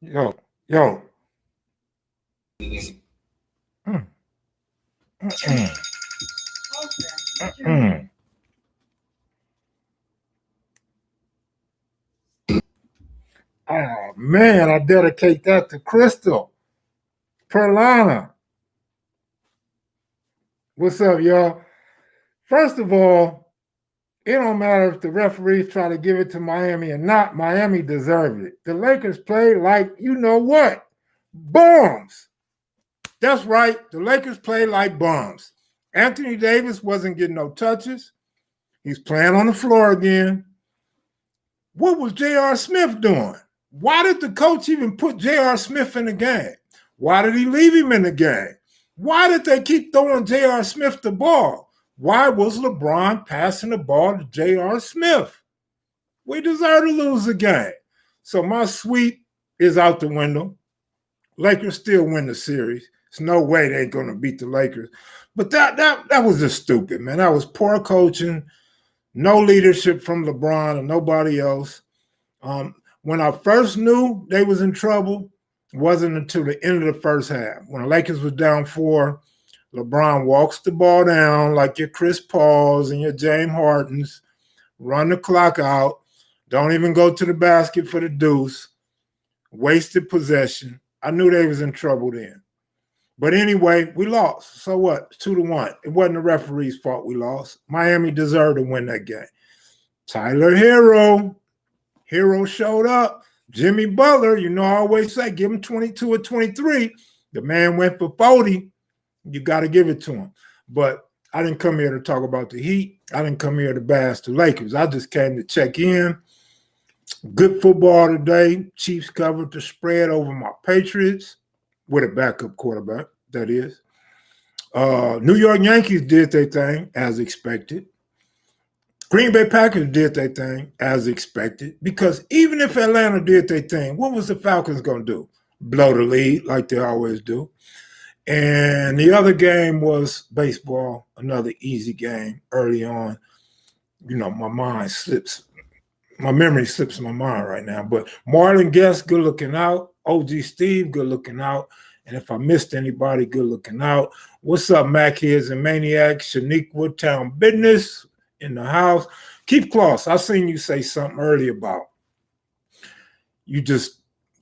Yo, yo. Mm, mm, mm. Oh man, I dedicate that to Crystal Perlana. What's up, y'all? First of all, it don't matter if the referees try to give it to Miami or not. Miami deserved it. The Lakers played like you know what? Bombs. That's right. The Lakers played like bombs. Anthony Davis wasn't getting no touches. He's playing on the floor again. What was J.R. Smith doing? Why did the coach even put J.R. Smith in the game? Why did he leave him in the game? Why did they keep throwing J.R. Smith the ball? Why was LeBron passing the ball to J.R. Smith? We deserve to lose the game. So my sweep is out the window. Lakers still win the series. There's no way they ain't going to beat the Lakers. But that was just stupid, man. That was poor coaching, no leadership from LeBron and nobody else. When I first knew they was in trouble, it wasn't until the end of the first half. When the Lakers was down 4, LeBron walks the ball down like your Chris Pauls and your James Hardens, run the clock out, don't even go to the basket for the deuce, wasted possession. I knew they was in trouble then. But anyway, we lost. So what? 2-1. It wasn't the referee's fault we lost. Miami deserved to win that game. Tyler Hero showed up. Jimmy Butler, you know, I always say, give him 22 or 23. The man went for 40. You got to give it to him. But I didn't come here to talk about the Heat. I didn't come here to bash the Lakers. I just came to check in. Good football today. Chiefs covered the spread over my Patriots with a backup quarterback, that is. New York Yankees did their thing, as expected. Green Bay Packers did their thing, as expected, because even if Atlanta did their thing, what was the Falcons going to do? Blow the lead like they always do. And the other game was baseball, another easy game early on. You know, my memory slips my mind right now. But Marlon Guest, good looking out. OG Steve, good looking out. And if I missed anybody, good looking out. What's up, Mac Heads and Maniacs? Shanique Woodtown Business in the house. Keith Kloss, I seen you say something earlier about you just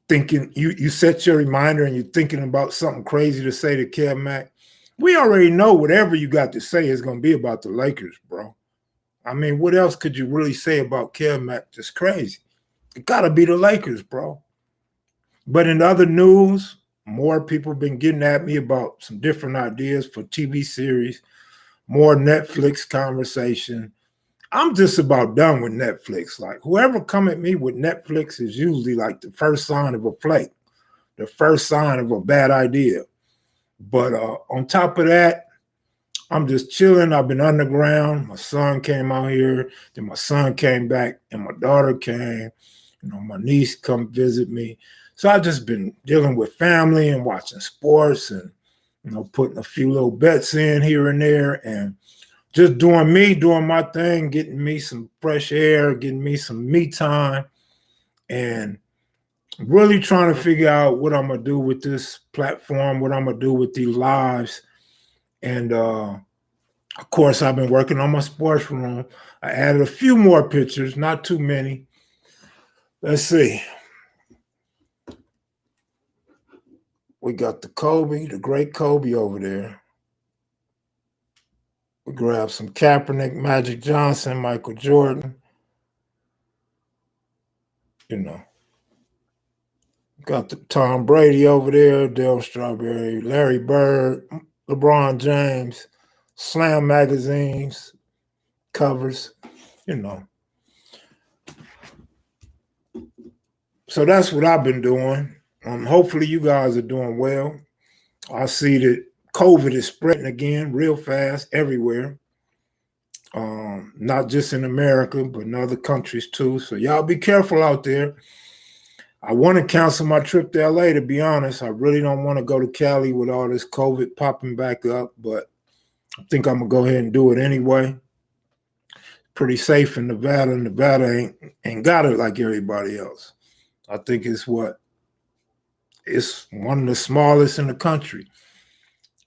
thinking, you set your reminder and you're thinking about something crazy to say to Kev Mac. We already know whatever you got to say is going to be about the Lakers, bro. I mean, what else could you really say about Kev Mac? Just crazy. It got to be the Lakers, bro. But in other news, more people have been getting at me about some different ideas for TV series, more Netflix conversation. I'm just about done with Netflix. Like, whoever come at me with Netflix is usually like the first sign of a flake, the first sign of a bad idea. But on top of that, I'm just chilling. I've been underground. My son came out here. Then my son came back and my daughter came. You know, my niece come visit me. So I've just been dealing with family and watching sports and, you know, putting a few little bets in here and there and just doing my thing, getting me some fresh air, getting me some me time, and really trying to figure out what I'm going to do with this platform, what I'm going to do with these lives. And, of course, I've been working on my sports room. I added a few more pictures, not too many. Let's see. We got the Kobe, the great Kobe over there. We grabbed some Kaepernick, Magic Johnson, Michael Jordan. You know. Got the Tom Brady over there, Dale Strawberry, Larry Bird, LeBron James, Slam magazines, covers, you know. So that's what I've been doing. Hopefully you guys are doing well. I see that COVID is spreading again real fast everywhere. Not just in America, but in other countries too. So y'all be careful out there. I want to cancel my trip to LA, to be honest. I really don't want to go to Cali with all this COVID popping back up, but I think I'm going to go ahead and do it anyway. Pretty safe in Nevada. Nevada ain't got it like everybody else. I think it's what? it's one of the smallest in the country.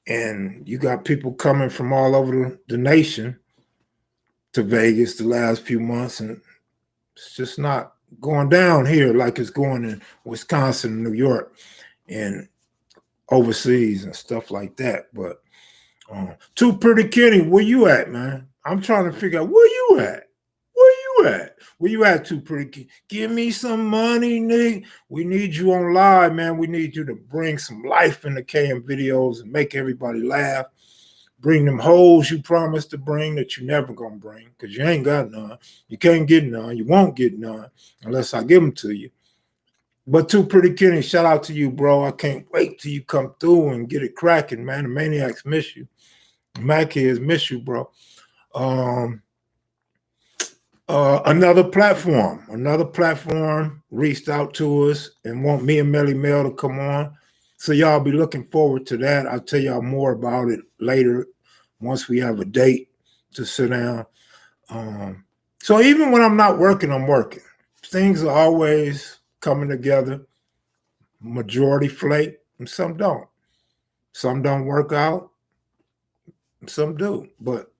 And you got people coming from all over the nation to Vegas the last few months, and it's just not going down here like it's going in Wisconsin, New York, and overseas and stuff like that. But Too Pretty Kenny, where you at, man? I'm trying to figure out where you at. Where you at? Where you at, Too Pretty Kenny? Give me some money, Nick. We need you on live, man. We need you to bring some life into KM videos and make everybody laugh. Bring them hoes you promised to bring that you never gonna bring, because you ain't got none. You can't get none. You won't get none unless I give them to you. But Too Pretty Kenny, shout out to you, bro. I can't wait till you come through and get it cracking, man. The Maniacs miss you. Mac kids miss you, bro. Another platform reached out to us and want me and Melly Mel to come on. So y'all be looking forward to that. I'll tell y'all more about it later once we have a date to sit down. So even when I'm not working, I'm working. Things are always coming together. Majority flake, and some don't. Some don't work out, and some do. But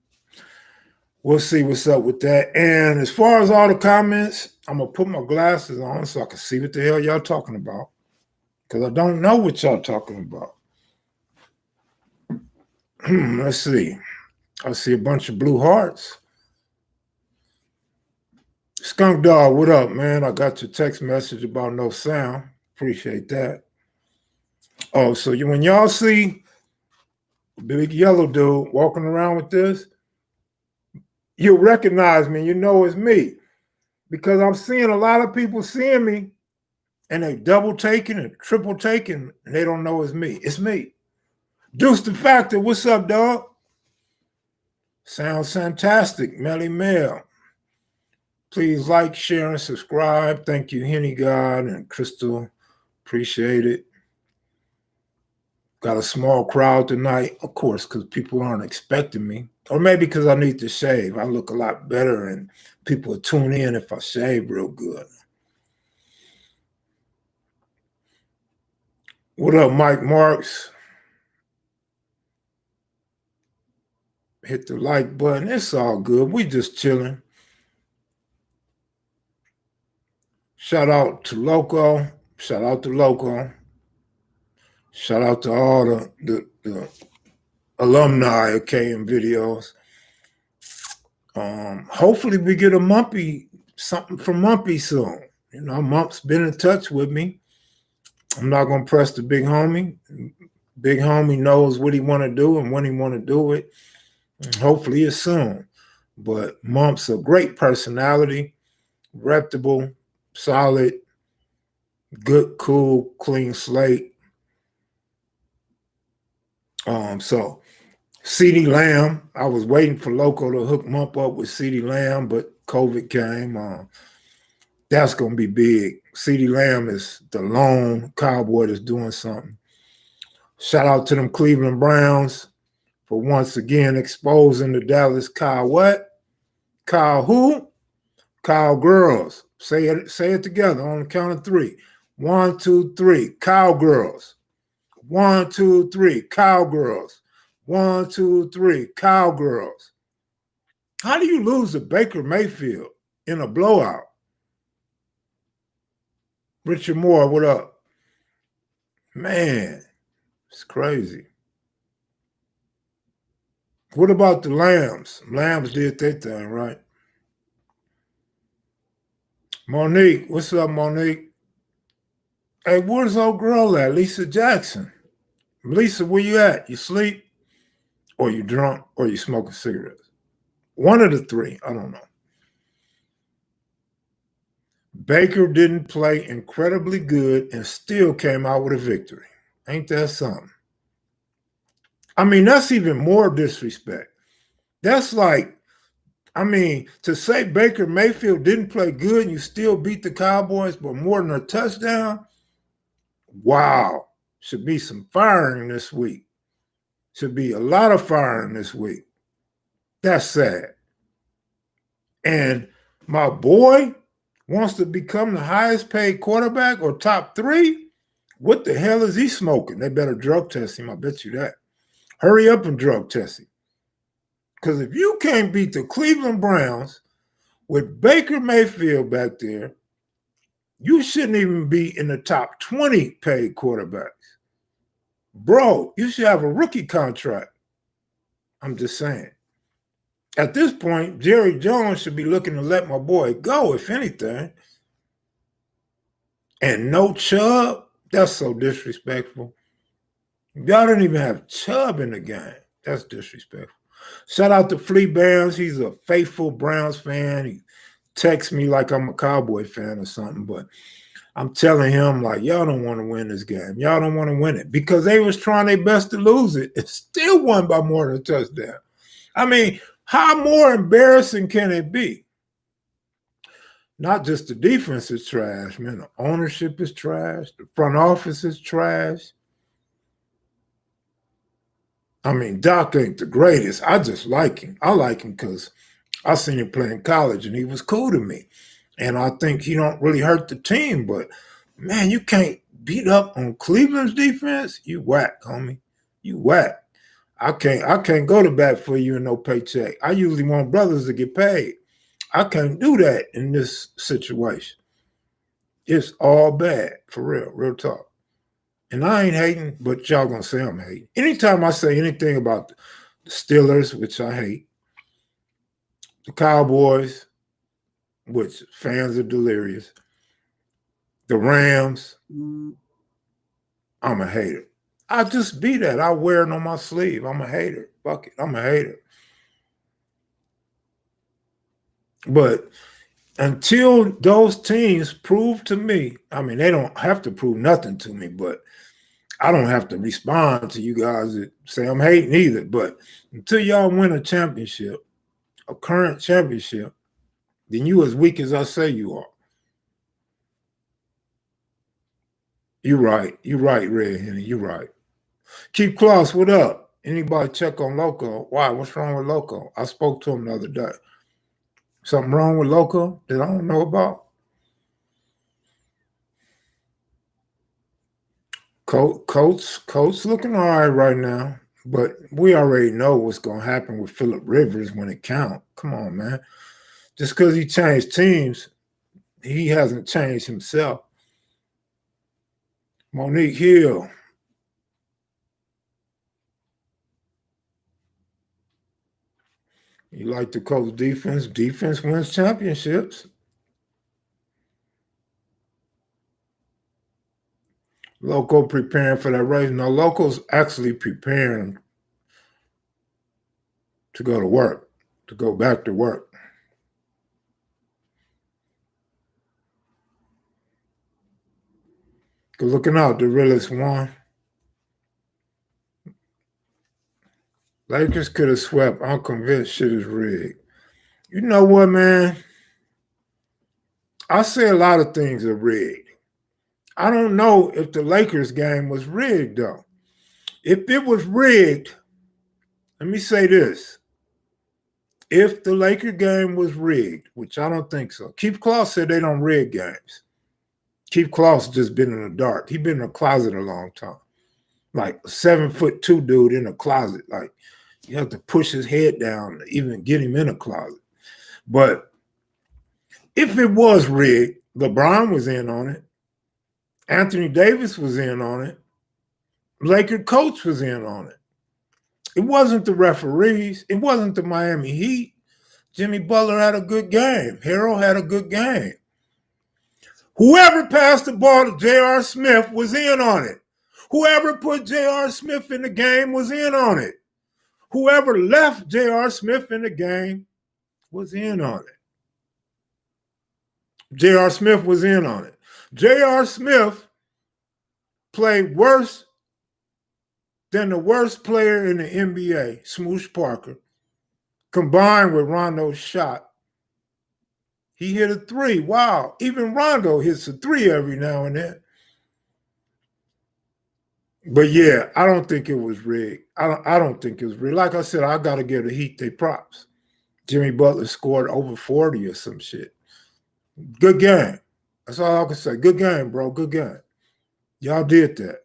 we'll see what's up with that. And as far as all the comments, I'm going to put my glasses on so I can see what the hell y'all talking about. Because I don't know what y'all talking about. Let's see. I see a bunch of blue hearts. Skunk Dog, what up, man? I got your text message about no sound. Appreciate that. Oh, so when y'all see big yellow dude walking around with this, you'll recognize me. You know it's me. Because I'm seeing a lot of people seeing me and they double taking and triple taking, and they don't know it's me. It's me. Deuce the Factor, what's up, dog? Sounds fantastic, Melly Mel. Please like, share, and subscribe. Thank you, Henny God and Crystal. Appreciate it. Got a small crowd tonight, of course, because people aren't expecting me. Or maybe because I need to shave. I look a lot better, and people will tune in if I shave real good. What up, Mike Marks? Hit the like button. It's all good. We just chilling. Shout out to Loco. Shout out to Loco. Shout out to all the alumni of KM videos. Hopefully we get something from Mumpy soon. You know, Mump's been in touch with me. I'm not gonna press the big homie. Big homie knows what he want to do and when he want to do it. And hopefully it's soon. But Mump's a great personality, reputable, solid, good, cool, clean slate. So CeeDee Lamb, I was waiting for Loco to hook Mump up with CeeDee Lamb, but COVID came. That's going to be big. CeeDee Lamb is the lone Cowboy that's doing something. Shout out to them Cleveland Browns for once again exposing the Dallas Cow what? Cow who? Cowgirls. Say it together on the count of three. 1, 2, 3. Cowgirls. 1, 2, 3. Cowgirls. 1, 2, 3. Cowgirls. How do you lose to Baker Mayfield in a blowout? Richard Moore, what up? Man, it's crazy. What about the Lambs? Lambs did their thing, right? Monique, what's up, Monique? Hey, where's old girl at? Lisa Jackson. Lisa, where you at? You sleep? Or you drunk? Or you smoking cigarettes? One of the three. I don't know. Baker didn't play incredibly good and still came out with a victory. Ain't that something? I mean, that's even more disrespect. That's like, I mean, to say Baker Mayfield didn't play good and you still beat the Cowboys by more than a touchdown, wow. Should be some firing this week. Should be a lot of firing this week. That's sad. And my boy wants to become the highest paid quarterback or top 3? What the hell is he smoking? They better drug test him. I bet you that. Hurry up and drug test him. Because if you can't beat the Cleveland Browns with Baker Mayfield back there, you shouldn't even be in the top 20 paid quarterbacks. Bro, you should have a rookie contract. I'm just saying. At this point, Jerry Jones should be looking to let my boy go, if anything. And no Chubb? That's so disrespectful. Y'all don't even have Chubb in the game. That's disrespectful. Shout out to Flea Barnes. He's a faithful Browns fan. He texts me like I'm a Cowboy fan or something, but I'm telling him, like, y'all don't want to win this game. Y'all don't want to win it because they was trying their best to lose it. It still won by more than a touchdown. I mean, how more embarrassing can it be? Not just the defense is trash, man. The ownership is trash. The front office is trash. I mean, Doc ain't the greatest. I just like him. I like him because I seen him play in college and he was cool to me. And I think he don't really hurt the team. But, man, you can't beat up on Cleveland's defense. You whack, homie. You whack. I can't go to bat for you in no paycheck. I usually want brothers to get paid. I can't do that in this situation. It's all bad, for real talk. And I ain't hating, but y'all gonna say I'm hating. Anytime I say anything about the Steelers, which I hate, the Cowboys, which fans are delirious, the Rams, I'm a hater. I just be that. I wear it on my sleeve. I'm a hater. Fuck it. I'm a hater. But until those teams prove to me, I mean, they don't have to prove nothing to me, but I don't have to respond to you guys that say I'm hating either. But until y'all win a championship, a current championship, then you as weak as I say you are. You're right. You're right, Red Henny. You're right. Keith Kloss, what up? Anybody check on Loco? Why? What's wrong with Loco? I spoke to him the other day. Something wrong with Loco that I don't know about? Coach looking all right now, but we already know what's going to happen with Phillip Rivers when it counts. Come on, man. Just because he changed teams, he hasn't changed himself. Monique Hill. You like to coach defense? Defense wins championships. Loco preparing for that race. No, Loco's actually preparing to go to work, to go back to work. Good looking out, the realest one. Lakers could have swept. I'm convinced shit is rigged. You know what, man? I say a lot of things are rigged. I don't know if the Lakers game was rigged, though. If it was rigged, let me say this. If the Laker game was rigged, which I don't think so. Keith Kloss said they don't rig games. Keith Kloss just been in the dark. He been in a closet a long time. Like a 7'2" dude in a closet. Like you have to push his head down to even get him in a closet. But if it was rigged, LeBron was in on it. Anthony Davis was in on it. Laker coach was in on it. It wasn't the referees. It wasn't the Miami Heat. Jimmy Butler had a good game. Harrell had a good game. Whoever passed the ball to J.R. Smith was in on it. Whoever put J.R. Smith in the game was in on it. Whoever left J.R. Smith in the game was in on it. J.R. Smith was in on it. J.R. Smith played worse than the worst player in the NBA, Smoosh Parker, combined with Rondo's shot. He hit a three. Wow. Even Rondo hits a three every now and then. But yeah, I don't think it was rigged. I don't think it was rigged. Like I said, I got to give the Heat their props. Jimmy Butler scored over 40 or some shit. Good game. That's all I can say. Good game, bro. Good game. Y'all did that.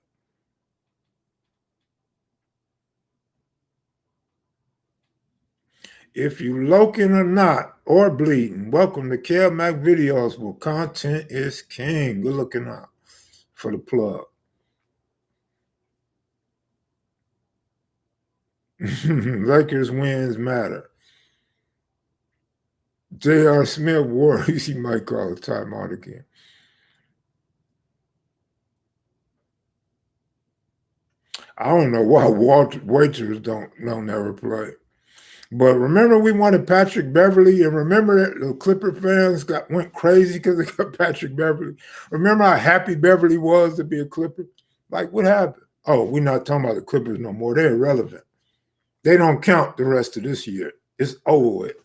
If you loking or not, or bleeding, welcome to kevmacvideos, where content is king. Good looking out for the plug. Lakers wins matter. J.R. Smith worries he might call a timeout again. I don't know why waiters don't never play. But remember, we wanted Patrick Beverly, and remember that the Clipper fans went crazy because they got Patrick Beverly. Remember how happy Beverly was to be a Clipper? Like, what happened? Oh, we're not talking about the Clippers no more. They're irrelevant. They don't count the rest of this year. It's over with.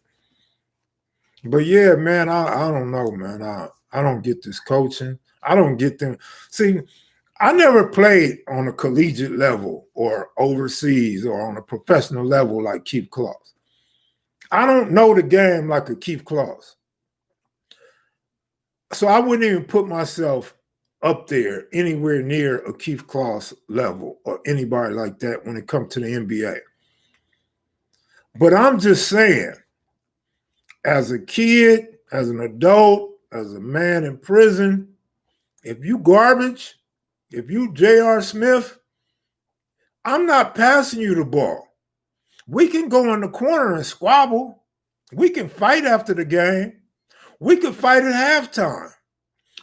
But yeah, man, I don't know, man. I don't get this coaching. I don't get them. See, I never played on a collegiate level or overseas or on a professional level like Keith Claus. I don't know the game like a Keith Claus. So I wouldn't even put myself up there anywhere near a Keith Claus level or anybody like that when it comes to the NBA. But I'm just saying, as a kid, as an adult, as a man in prison, if you garbage, if you J.R. Smith, I'm not passing you the ball. We can go in the corner and squabble. We can fight after the game. We could fight at halftime.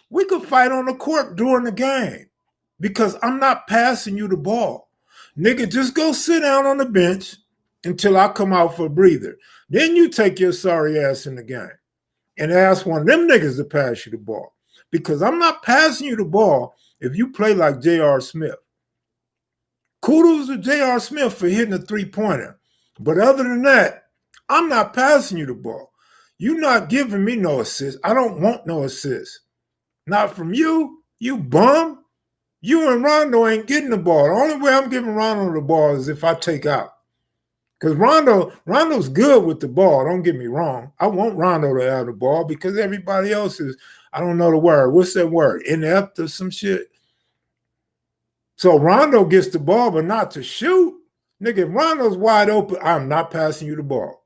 We could fight on the court during the game because I'm not passing you the ball. Nigga, just go sit down on the bench until I come out for a breather. Then you take your sorry ass in the game and ask one of them niggas to pass you the ball because I'm not passing you the ball if you play like J.R. Smith. Kudos to J.R. Smith for hitting a three-pointer. But other than that, I'm not passing you the ball. You're not giving me no assist. I don't want no assist. Not from you, you bum. You and Rondo ain't getting the ball. The only way I'm giving Rondo the ball is if I take out. Because Rondo's good with the ball. Don't get me wrong. I want Rondo to have the ball because everybody else is, I don't know the word. What's that word? Inept or some shit? So Rondo gets the ball, but not to shoot. Nigga, if Rondo's wide open, I'm not passing you the ball.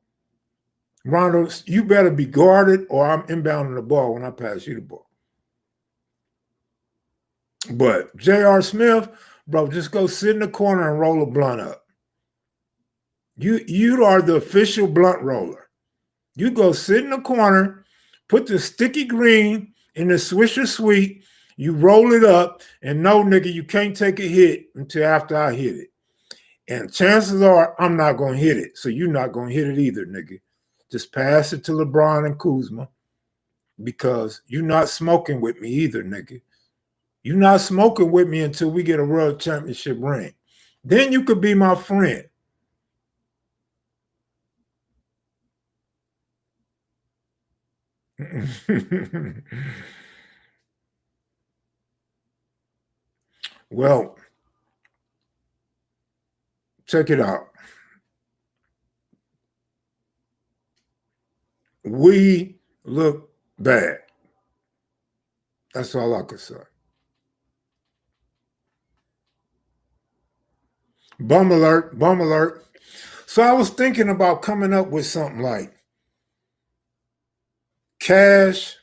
Rondo, you better be guarded or I'm inbounding the ball when I pass you the ball. But J.R. Smith, bro, just go sit in the corner and roll a blunt up. You are the official blunt roller. You go sit in the corner, put the sticky green in the Swisher Sweet, you roll it up, and no, nigga, you can't take a hit until after I hit it. And chances are I'm not going to hit it, so you're not going to hit it either, nigga. Just pass it to LeBron and Kuzma because you're not smoking with me either, nigga. You're not smoking with me until we get a world championship ring. Then you could be my friend. Well, check it out. We look bad. That's all I could say. Bum alert, bum alert. So I was thinking about coming up with something like cash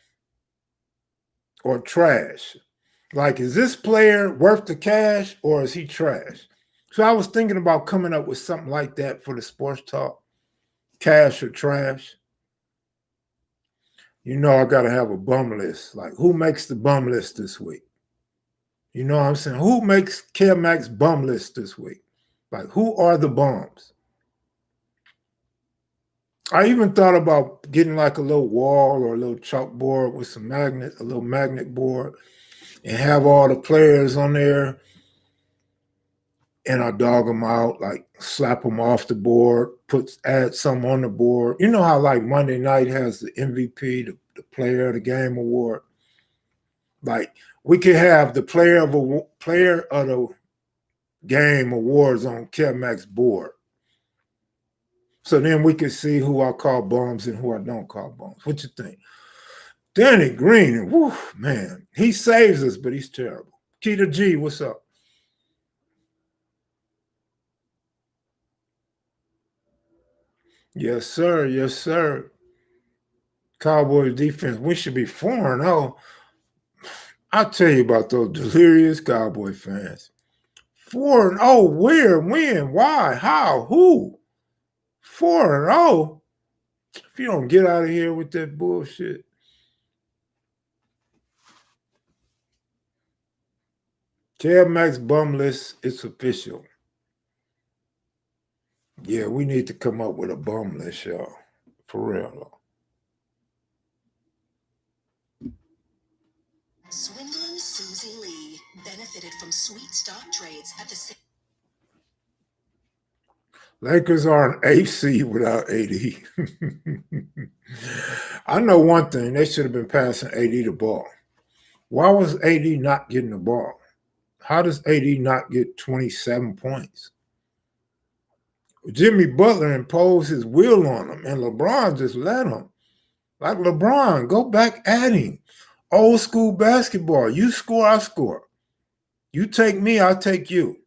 or trash. Like, is this player worth the cash or is he trash? So I was thinking about coming up with something like that for the sports talk. Cash or trash. You know, I got to have a bum list. Like, who makes the bum list this week? You know what I'm saying? Who makes KevMac's bum list this week? Like, who are the bums? I even thought about getting like a little wall or a little chalkboard with some magnets, a little magnet board, and have all the players on there. And I dog them out, like slap them off the board, add some on the board. You know how like Monday night has the MVP, the player of the game award. Like we could have the player of the game awards on KevMac's board. So then we could see who I call bums and who I don't call bums. What you think? Danny Green, whew, man, he saves us, but he's terrible. Keita G, what's up? Yes, sir. Yes, sir. Cowboys defense. We should be 4-0. I'll tell you about those delirious Cowboy fans. 4-0. Where? When? Why? How? Who? 4-0. If you don't get out of here with that bullshit. Max bum list, it's official. Yeah, we need to come up with a bum list, y'all. For real, though. Swindling Susie Lee benefited from sweet stock trades at the same. Lakers are an AC without AD. I know one thing. They should have been passing AD the ball. Why was AD not getting the ball? How does AD not get 27 points? Jimmy Butler imposed his will on him, and LeBron just let him. Like LeBron, go back at him. Old school basketball. You score, I score. You take me, I take you.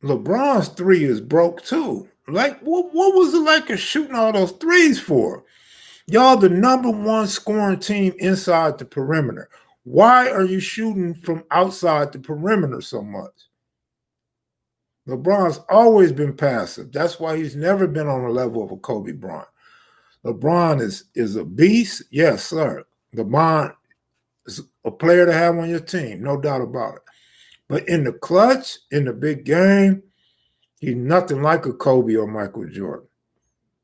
LeBron's three is broke too. Like, what was the Lakers shooting all those threes for? Y'all the number one scoring team inside the perimeter. Why are you shooting from outside the perimeter so much? LeBron's always been passive. That's why he's never been on the level of a Kobe Bryant. LeBron is a beast. Yes, sir. LeBron is a player to have on your team, no doubt about it. But in the clutch, in the big game, he's nothing like a Kobe or Michael Jordan.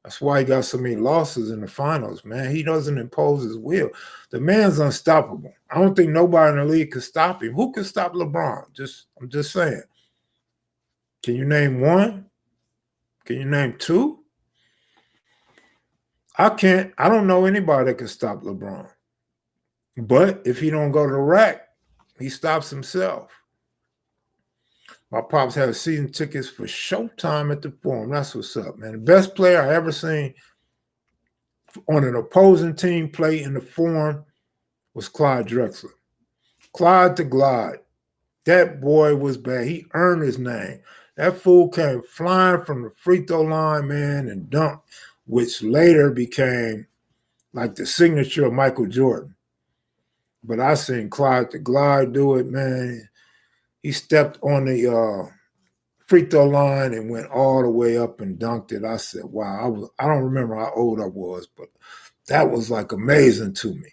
That's why he got so many losses in the finals, man. He doesn't impose his will. The man's unstoppable. I don't think nobody in the league can stop him. Who can stop LeBron? I'm just saying. Can you name one? Can you name two? I can't. I don't know anybody that can stop LeBron. But if he don't go to the rack, he stops himself. My pops had season tickets for Showtime at the Forum. That's what's up, man. The best player I ever seen on an opposing team play in the Forum was Clyde Drexler. Clyde to Glide. That boy was bad. He earned his name. That fool came flying from the free throw line, man, and dunked, which later became like the signature of Michael Jordan. But I seen Clyde to Glide do it, man. He stepped on the free throw line and went all the way up and dunked it. I said, wow, I don't remember how old I was, but that was like amazing to me.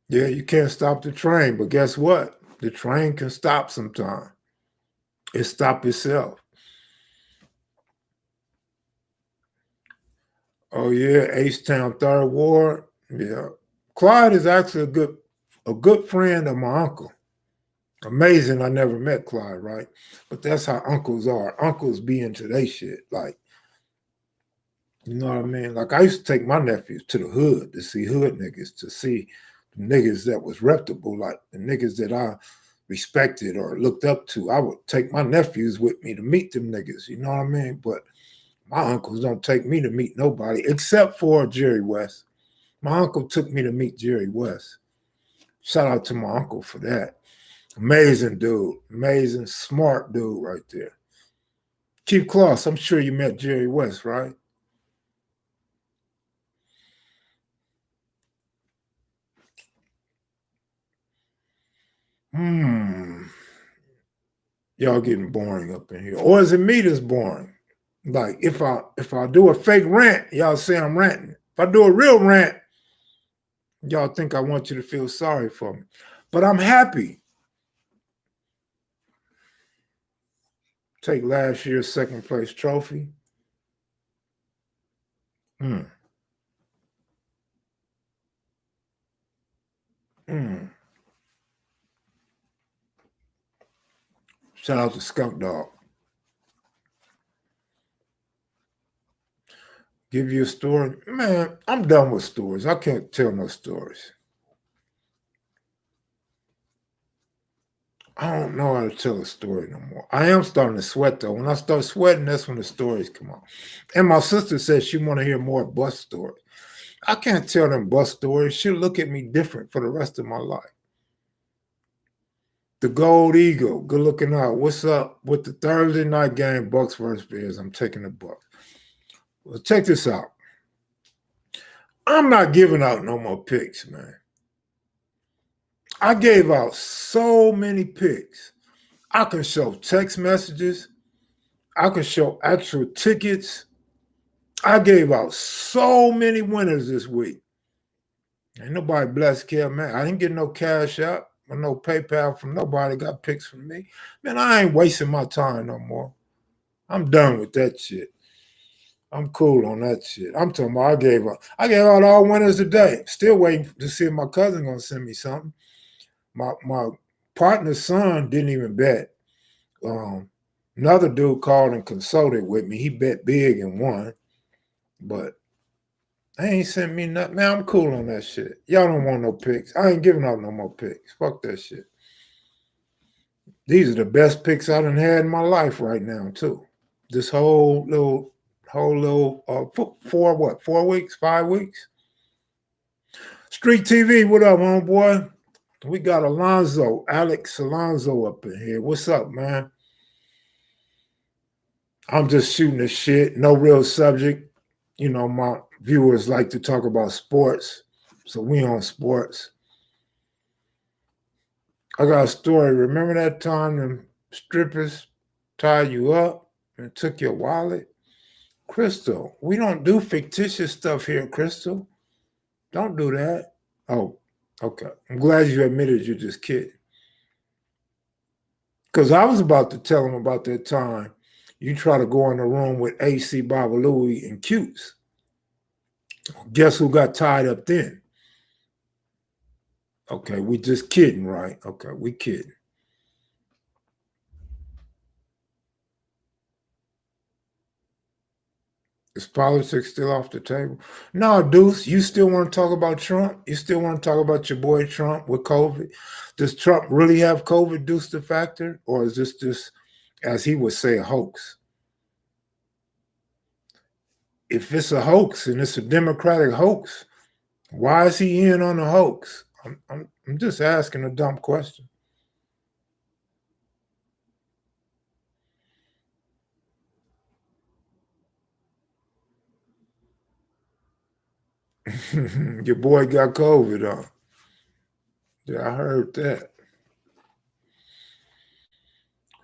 Yeah, you can't stop the train, but guess what? The train can stop sometime. It stopped itself. Oh yeah, H-Town Third Ward. Yeah. Clyde is actually a good friend of my uncle. Amazing I never met Clyde, right? But that's how uncles are. Uncles be into they shit. Like, you know what I mean? Like, I used to take my nephews to the hood to see hood niggas, to see the niggas that was reputable, like the niggas that I respected or looked up to. I would take my nephews with me to meet them niggas, you know what I mean? But my uncles don't take me to meet nobody except for Jerry West. My uncle took me to meet Jerry West. Shout out to my uncle for that. Amazing dude. Amazing, smart dude right there. Chief Kloss, I'm sure you met Jerry West, right? Y'all getting boring up in here. Or is it me that's boring? Like if I do a fake rant, y'all say I'm ranting. If I do a real rant, y'all think I want you to feel sorry for me. But I'm happy. Take last year's second place trophy. Shout out to Skunk Dog. Give you a story. Man, I'm done with stories. I can't tell no stories. I don't know how to tell a story no more. I am starting to sweat though. When I start sweating, that's when the stories come out. And my sister said she want to hear more bus stories. I can't tell them bus stories. She'll look at me different for the rest of my life. The Gold Eagle, good looking out. What's up with the Thursday night game, Bucks versus Bears? I'm taking the Bucks. Well, check this out. I'm not giving out no more picks, man. I gave out so many picks. I can show text messages. I can show actual tickets. I gave out so many winners this week. Ain't nobody blessed Kev, man. I didn't get no cash out or no PayPal from nobody. Got picks from me. Man, I ain't wasting my time no more. I'm done with that shit. I'm cool on that shit. I'm talking about I gave out all winners today. Still waiting to see if my cousin gonna send me something. My partner's son didn't even bet. Another dude called and consulted with me. He bet big and won, but I ain't sent me nothing. Man, I'm cool on that shit. Y'all don't want no picks. I ain't giving out no more picks. Fuck that shit. These are the best picks I done had in my life right now, too. This whole little 4 weeks, 5 weeks. Street TV, what up, homeboy? We got Alex Alonzo up in here. What's up, man? I'm just shooting the shit. No real subject. You know, my viewers like to talk about sports, so we on sports. I got a story. Remember that time them strippers tied you up and took your wallet? Crystal, we don't do fictitious stuff here, Crystal. Don't do that. Oh, okay. I'm glad you admitted you're just kidding. Because I was about to tell him about that time you try to go in the room with AC Babalui and Cutes. Guess who got tied up then? Okay, we just kidding, right? Okay, we kidding. Is politics still off the table? No, Deuce, you still want to talk about Trump? You still want to talk about your boy Trump with COVID? Does Trump really have COVID, Deuce the factor? Or is this just, as he would say, a hoax? If it's a hoax and it's a Democratic hoax, why is he in on the hoax? I'm just asking a dumb question. Your boy got COVID, huh? Yeah, I heard that.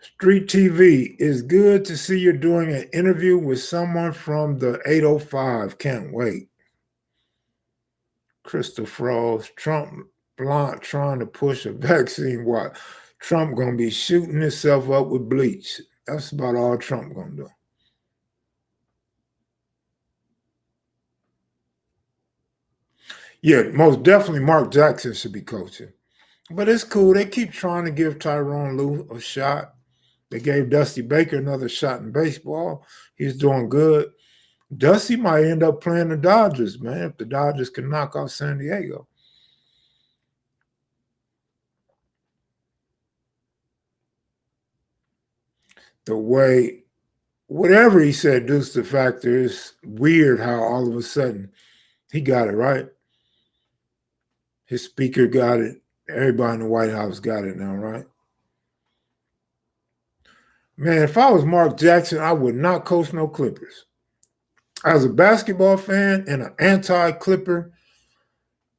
Street TV, is good to see you're doing an interview with someone from the 805. Can't wait. Crystal Frost, Trump blunt trying to push a vaccine. What? Trump gonna be shooting himself up with bleach. That's about all Trump gonna do. Yeah, most definitely Mark Jackson should be coaching. But it's cool. They keep trying to give Tyrone Lue a shot. They gave Dusty Baker another shot in baseball. He's doing good. Dusty might end up playing the Dodgers, man, if the Dodgers can knock off San Diego. The way, whatever he said, Deuce the factor, is weird how all of a sudden he got it right. His speaker got it. Everybody in the White House got it now, right? Man, if I was Mark Jackson, I would not coach no Clippers. As a basketball fan and an anti-Clipper,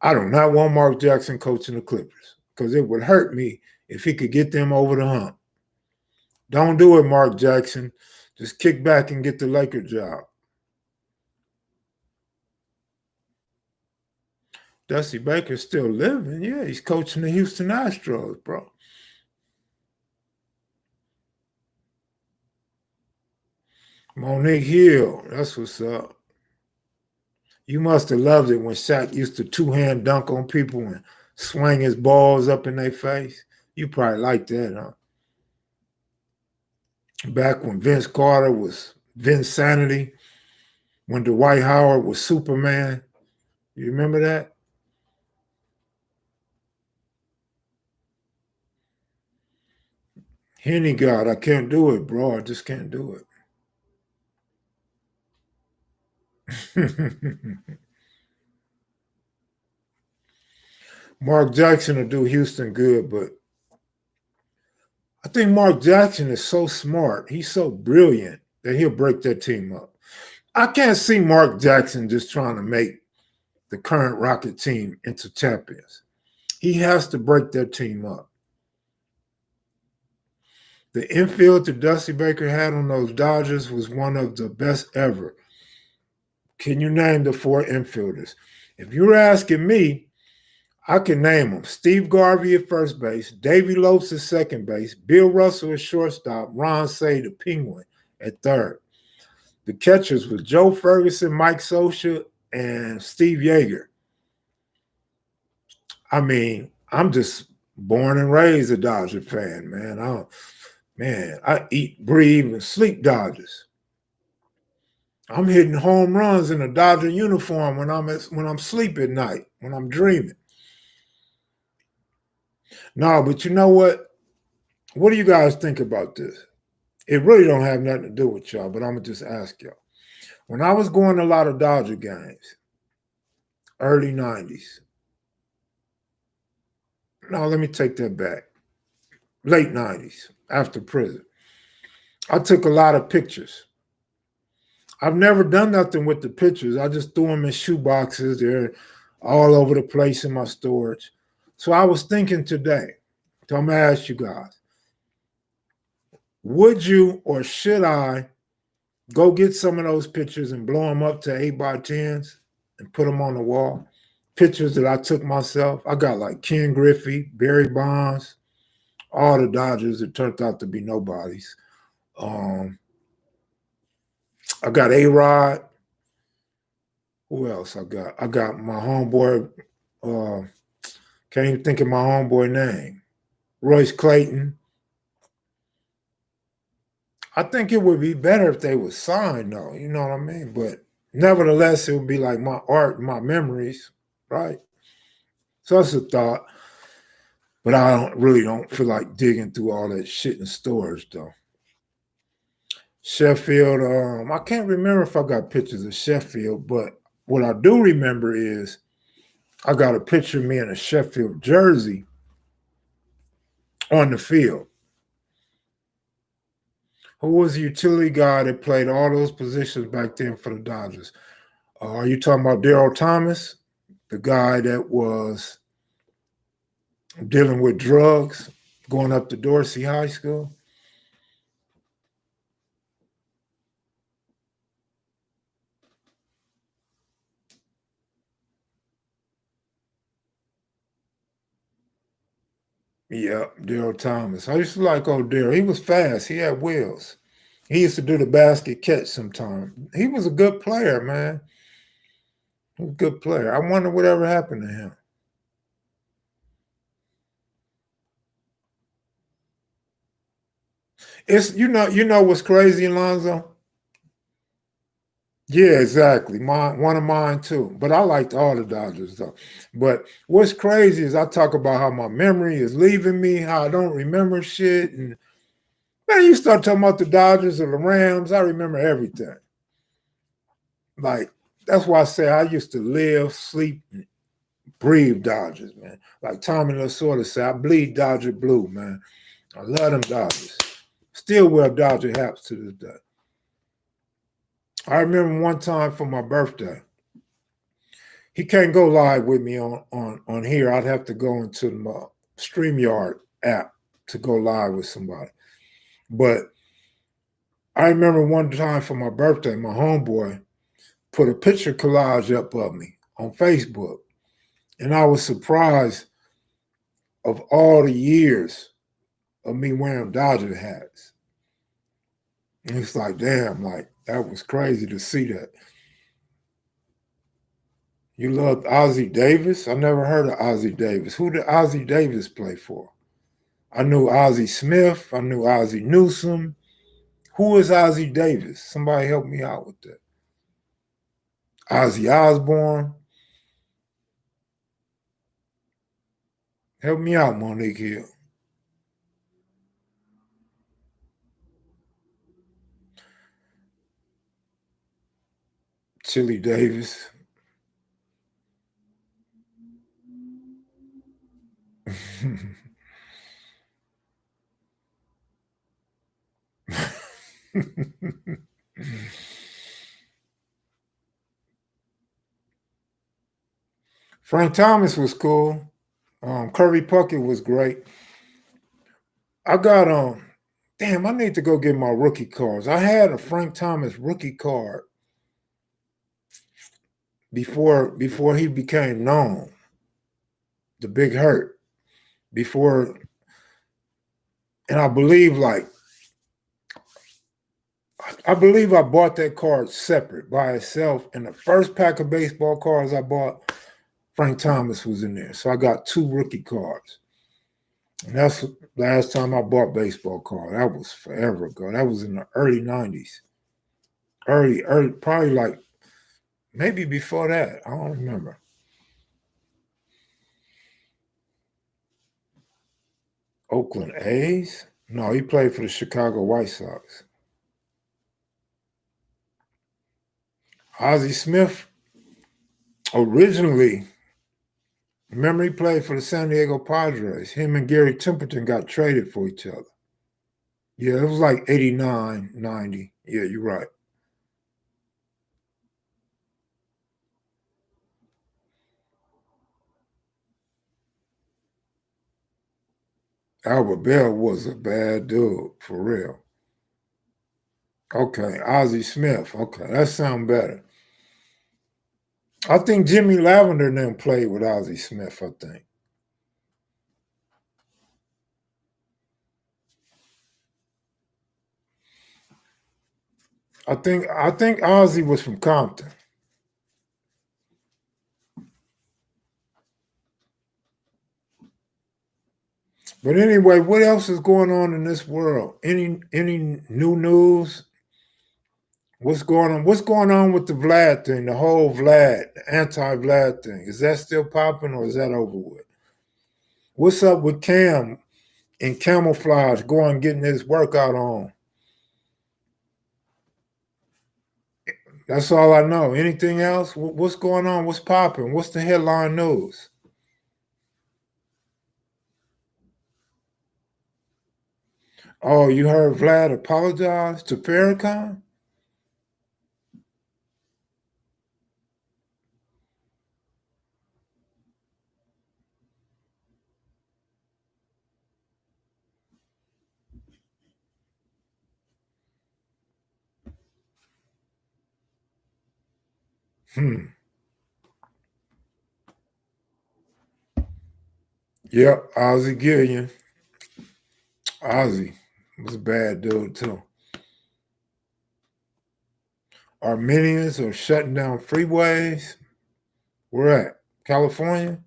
I do not want Mark Jackson coaching the Clippers because it would hurt me if he could get them over the hump. Don't do it, Mark Jackson. Just kick back and get the Laker job. Dusty Baker's still living. Yeah, he's coaching the Houston Astros, bro. Monique Hill, that's what's up. You must have loved it when Shaq used to two-hand dunk on people and swing his balls up in their face. You probably liked that, huh? Back when Vince Carter was Vince Sanity, when Dwight Howard was Superman. You remember that? Henny God, I can't do it, bro. I just can't do it. Mark Jackson will do Houston good, but I think Mark Jackson is so smart. He's so brilliant that he'll break that team up. I can't see Mark Jackson just trying to make the current Rocket team into champions. He has to break that team up. The infield that Dusty Baker had on those Dodgers was one of the best ever. Can you name the four infielders? If you're asking me, I can name them. Steve Garvey at first base, Davey Lopes at second base, Bill Russell at shortstop, Ron Say the Penguin at third. The catchers were Joe Ferguson, Mike Scioscia, and Steve Yeager. I mean, I'm just born and raised a Dodger fan, man. I eat, breathe, and sleep Dodgers. I'm hitting home runs in a Dodger uniform when I'm asleep at night, when I'm dreaming. No, but you know what? What do you guys think about this? It really don't have nothing to do with y'all, but I'm gonna just ask y'all. When I was going to a lot of Dodger games, early 90s. No, let me take that back. Late 90s, after prison. I took a lot of pictures. I've never done nothing with the pictures. I just threw them in shoe boxes. They're all over the place in my storage. So I was thinking today, so I'm gonna ask you guys, would you or should I go get some of those pictures and blow them up to 8x10s and put them on the wall? Pictures that I took myself. I got like Ken Griffey, Barry Bonds, all the Dodgers that turned out to be nobodies. I got A-Rod. Who else I got? I got my homeboy. Can't even think of my homeboy name. Royce Clayton. I think it would be better if they were signed, though. You know what I mean? But nevertheless, it would be like my art, my memories, right? So that's a thought. But I don't feel like digging through all that shit in storage, though. Sheffield, I can't remember if I got pictures of Sheffield, but what I do remember is I got a picture of me in a Sheffield jersey on the field. Who was the utility guy that played all those positions back then for the Dodgers? Are you talking about Daryl Thomas, the guy that was dealing with drugs, going up to Dorsey High School? Yeah, Daryl Thomas. I used to like old Daryl. He was fast. He had wheels. He used to do the basket catch sometime. He was a good player, man. He was a good player. I wonder whatever happened to him. It's you know what's crazy, Alonzo? Yeah, exactly. One of mine too. But I liked all the Dodgers though. But what's crazy is I talk about how my memory is leaving me, how I don't remember shit. And man, you start talking about the Dodgers or the Rams, I remember everything. Like that's why I say I used to live, sleep, and breathe Dodgers, man. Like Tommy Lasorda said, I bleed Dodger blue, man. I love them Dodgers. Still wear Dodger hats to this day. I remember one time for my birthday. He can't go live with me on here. I'd have to go into the StreamYard app to go live with somebody. But I remember one time for my birthday, my homeboy put a picture collage up of me on Facebook. And I was surprised of all the years of me wearing Dodger hats. And it's like, damn, like that was crazy to see that. You loved Ozzie Davis? I never heard of Ozzie Davis. Who did Ozzie Davis play for? I knew Ozzie Smith. I knew Ozzie Newsome. Who is Ozzie Davis? Somebody help me out with that. Ozzy Osbourne. Help me out, Monique Hill. Chili Davis. Frank Thomas was cool. Kirby Puckett was great. I got damn, I need to go get my rookie cards. I had a Frank Thomas rookie card before he became known, the Big Hurt. Before, and I believe I bought that card separate by itself. And the first pack of baseball cards I bought, Frank Thomas was in there. So I got 2 rookie cards. And that's the last time I bought baseball cards. That was forever ago. That was in the early 90s. Early, probably like maybe before that. I don't remember. Oakland A's? No, he played for the Chicago White Sox. Ozzie Smith, originally, remember he played for the San Diego Padres. Him and Gary Templeton got traded for each other. Yeah, it was like 89, 90. Yeah, you're right. Albert Bell was a bad dude, for real. Okay, Ozzie Smith. Okay, that sounds better. I think Jimmy Lavender then played with Ozzie Smith, I think. I think Ozzy was from Compton. But anyway, what else is going on in this world? Any new news? What's going on? What's going on with the Vlad thing? The whole Vlad, the anti-Vlad thing. Is that still popping or is that over with? What's up with Cam in camouflage going getting his workout on? That's all I know. Anything else? What's going on? What's popping? What's the headline news? Oh, you heard Vlad apologize to Farrakhan? Hmm. Yep, Ozzie Gillian. Ozzy was a bad dude too. Armenians are shutting down freeways. Where at? California?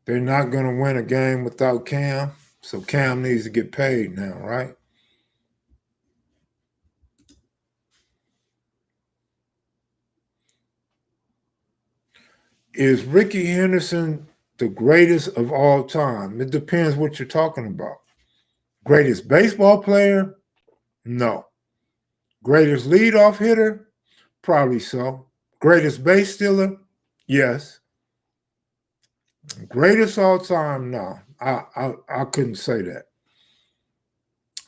They're not going to win a game without Cam. So Cam needs to get paid now, right? Is Ricky Henderson the greatest of all time? It depends what you're talking about. Greatest baseball player? No. Greatest leadoff hitter? Probably so. Greatest base stealer? Yes. Greatest all time? No. I couldn't say that.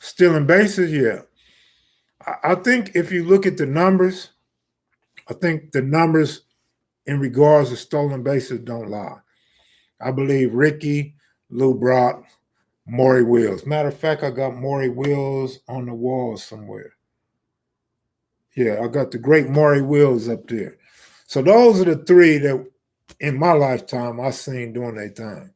Stealing bases? Yeah. I think if you look at the numbers, I think the numbers in regards to stolen bases don't lie. I believe Ricky, Lou Brock, Maury Wills. Matter of fact, I got Maury Wills on the wall somewhere. Yeah, I got the great Maury Wills up there. So those are the 3 that in my lifetime I seen doing their thing.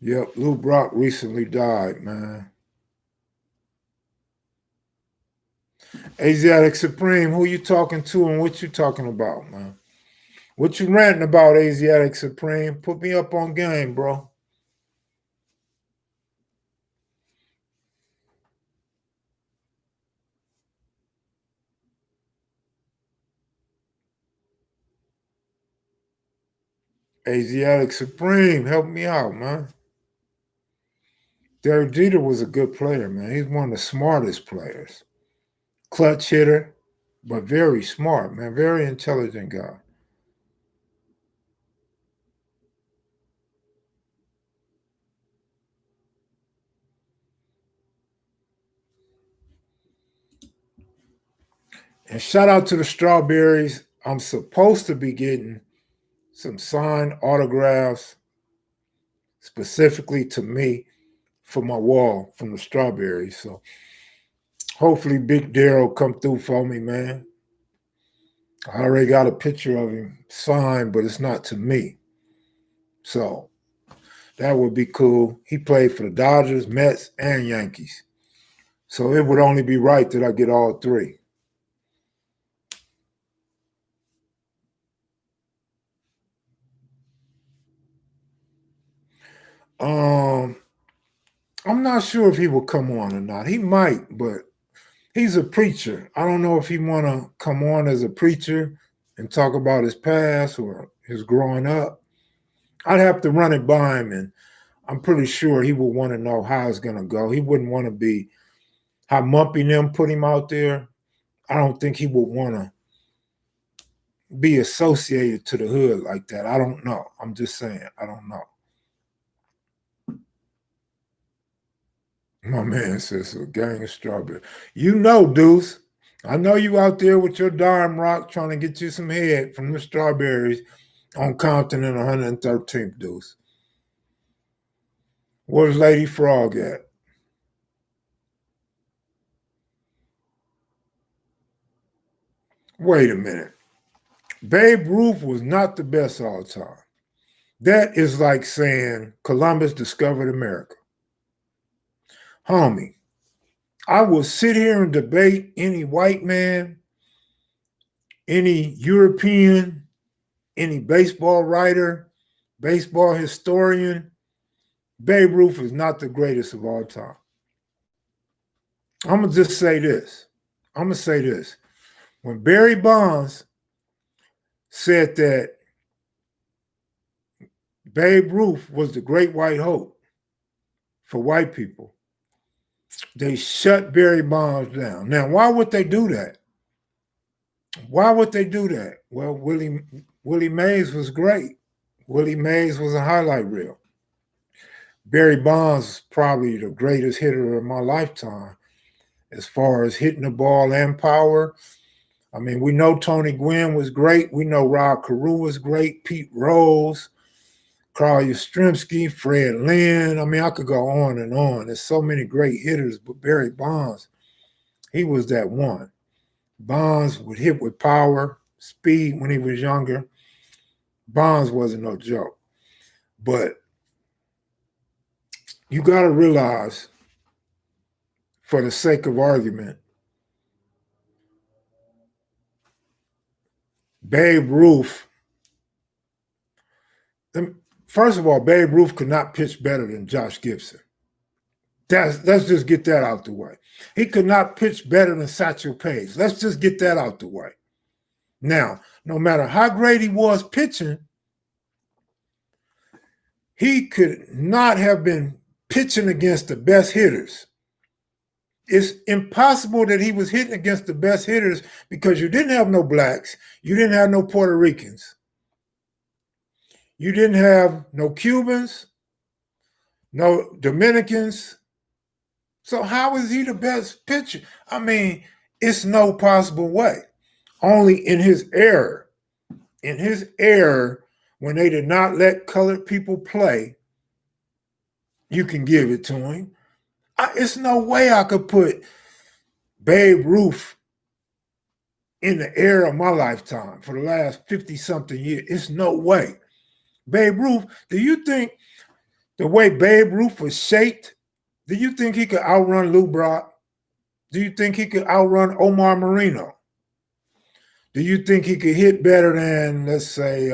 Yep, Lou Brock recently died, man. Asiatic Supreme, who you talking to and what you talking about, man? What you ranting about, Asiatic Supreme? Put me up on game, bro. Asiatic Supreme, help me out, man. Derek Jeter was a good player, man. He's one of the smartest players. Clutch hitter, but very smart, man. Very intelligent guy. And shout out to the Strawberries. I'm supposed to be getting some signed autographs specifically to me for my wall from the Strawberries. So hopefully Big Daryl come through for me, man. I already got a picture of him signed, but it's not to me. So that would be cool. He played for the Dodgers, Mets, and Yankees. So it would only be right that I get all three. Um, I'm not sure if he will come on or not. He might, but he's a preacher. I don't know if he want to come on as a preacher and talk about his past or his growing up. I'd have to run it by him, and I'm pretty sure he would want to know how it's going to go. He wouldn't want to be how Mumpy and them put him out there. I don't think he would want to be associated to the hood like that. I don't know. I'm just saying. I don't know. My man says a gang of strawberry. You know, Deuce. I know you out there with your dime rock trying to get you some head from the Strawberries on Compton and 113th, Deuce. Where's Lady Frog at? Wait a minute. Babe Ruth was not the best all time. That is like saying Columbus discovered America. Homie, I will sit here and debate any white man, any European, any baseball writer, baseball historian. Babe Ruth is not the greatest of all time. I'm going to just say this. I'm going to say this. When Barry Bonds said that Babe Ruth was the great white hope for white people, they shut Barry Bonds down. Now, why would they do that? Why would they do that? Well, Willie Mays was great. Willie Mays was a highlight reel. Barry Bonds is probably the greatest hitter of my lifetime as far as hitting the ball and power. I mean, we know Tony Gwynn was great. We know Rod Carew was great. Pete Rose, Carl Yastrzemski, Fred Lynn. I mean, I could go on and on. There's so many great hitters, but Barry Bonds, he was that one. Bonds would hit with power, speed when he was younger. Bonds wasn't no joke. But you got to realize, for the sake of argument, Babe Ruth, first of all, Babe Ruth could not pitch better than Josh Gibson. Let's just get that out the way. He could not pitch better than Satchel Paige. Let's just get that out the way. Now, no matter how great he was pitching, he could not have been pitching against the best hitters. It's impossible that he was hitting against the best hitters because you didn't have no blacks, you didn't have no Puerto Ricans, you didn't have no Cubans, no Dominicans. So how is he the best pitcher? I mean, it's no possible way. Only in his era, when they did not let colored people play, you can give it to him. It's no way I could put Babe Ruth in the era of my lifetime for the last 50-something years. It's no way. Babe Ruth, do you think the way Babe Ruth was shaped, do you think he could outrun Lou Brock? Do you think he could outrun Omar Marino? Do you think he could hit better than, let's say,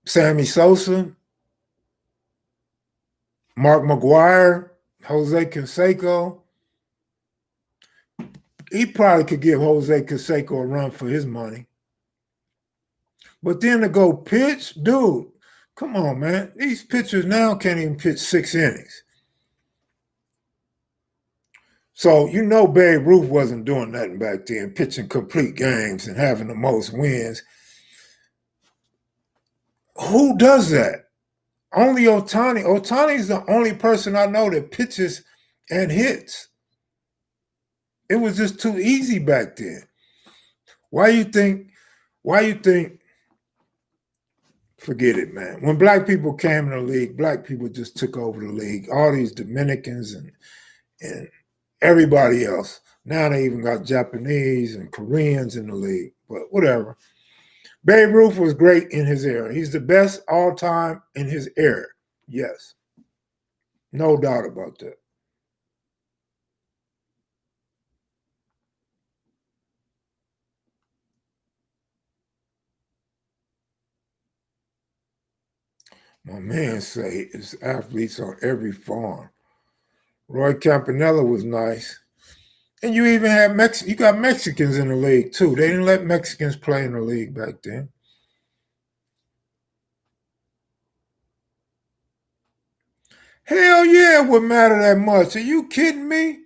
Sammy Sosa, Mark McGuire, Jose Canseco? He probably could give Jose Canseco a run for his money. But then to go pitch, dude, Come on, man. These pitchers now can't even pitch 6 innings. So you know Babe Ruth wasn't doing nothing back then, pitching complete games and having the most wins. Who does that? Only Ohtani. Ohtani's the only person I know that pitches and hits. It was just too easy back then. Why you think, why you think, forget it, man. When black people came in the league, black people just took over the league. All these Dominicans and everybody else. Now they even got Japanese and Koreans in the league, but whatever. Babe Ruth was great in his era. He's the best all time in his era. Yes. No doubt about that. My man say it's athletes on every farm. Roy Campanella was nice. And you even had you got Mexicans in the league too. They didn't let Mexicans play in the league back then. Hell yeah, it would matter that much. Are you kidding me?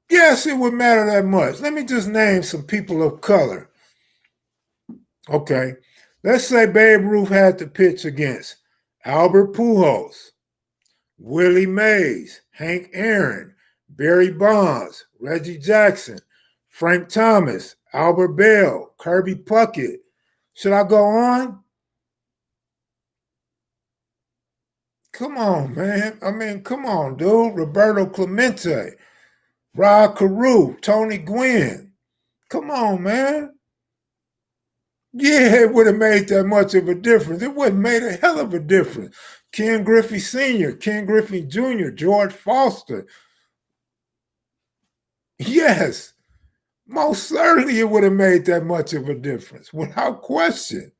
Yes, it would matter that much. Let me just name some people of color. Okay. Let's say Babe Ruth had to pitch against Albert Pujols, Willie Mays, Hank Aaron, Barry Bonds, Reggie Jackson, Frank Thomas, Albert Bell, Kirby Puckett. Should I go on? Come on, man. I mean, come on, dude. Roberto Clemente, Rod Carew, Tony Gwynn. Come on, man. Yeah, it would have made that much of a difference. It would have made a hell of a difference. Ken Griffey Sr., Ken Griffey Jr., George Foster. Yes, most certainly it would have made that much of a difference, without question.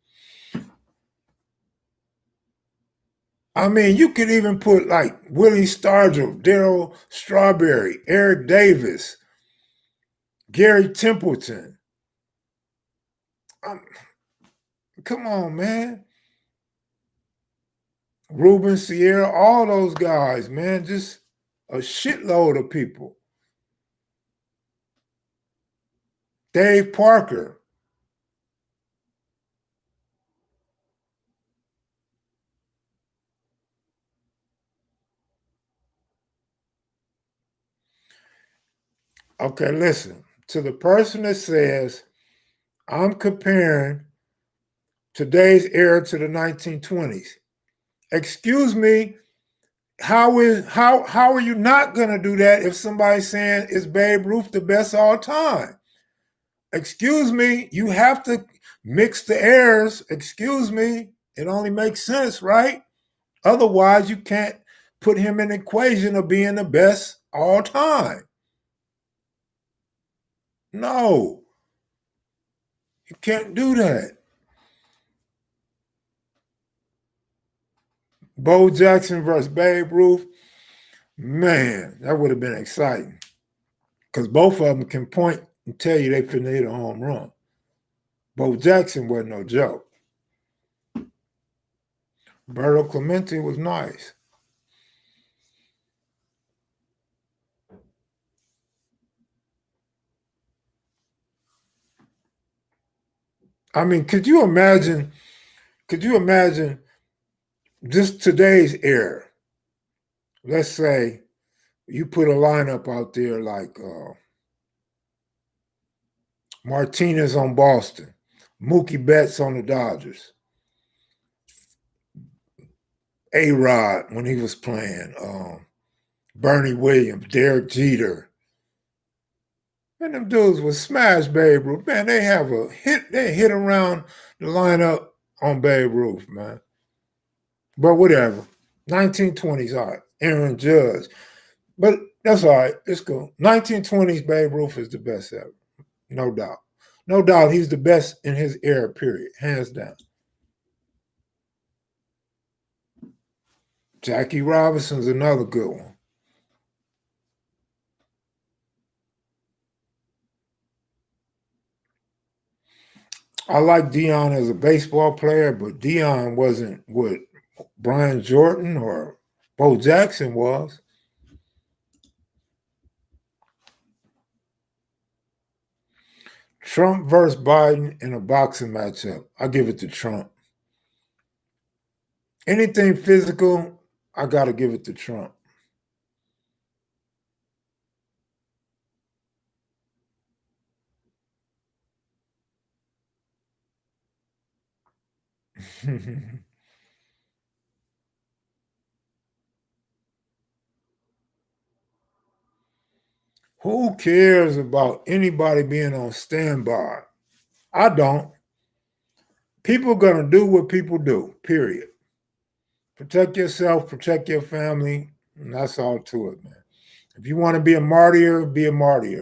I mean, you could even put like Willie Stargell, Darryl Strawberry, Eric Davis, Gary Templeton. Come on, man. Ruben Sierra, all those guys, man, just a shitload of people. Dave Parker. Okay, listen, to the person that says, I'm comparing today's era to the 1920s. Excuse me, how are you not going to do that if somebody's saying is Babe Ruth the best all time? Excuse me, you have to mix the eras. Excuse me, it only makes sense, right? Otherwise, you can't put him in the equation of being the best all time. No, you can't do that. Bo Jackson versus Babe Ruth, man, that would have been exciting because both of them can point and tell you they finna hit a home run. Bo Jackson wasn't no joke. Roberto Clemente was nice. I mean, could you imagine? Could you imagine just today's era? Let's say you put a lineup out there like Martinez on Boston, Mookie Betts on the Dodgers, A-Rod when he was playing, Bernie Williams, Derek Jeter. And them dudes would smash Babe Ruth. Man, they have a hit. They hit around the lineup on Babe Ruth, man. But whatever. 1920s, all right. Aaron Judge. But that's all right. It's cool. 1920s Babe Ruth is the best ever. No doubt. No doubt he's the best in his era, period. Hands down. Jackie Robinson's another good one. I like Dion as a baseball player, but Dion wasn't what Brian Jordan or Bo Jackson was. Trump versus Biden in a boxing matchup. I give it to Trump. Anything physical, I got to give it to Trump. Who cares about anybody being on standby? I don't. People gonna do what people do, period. Protect yourself, protect your family, and that's all to it, man. If you want to be a martyr,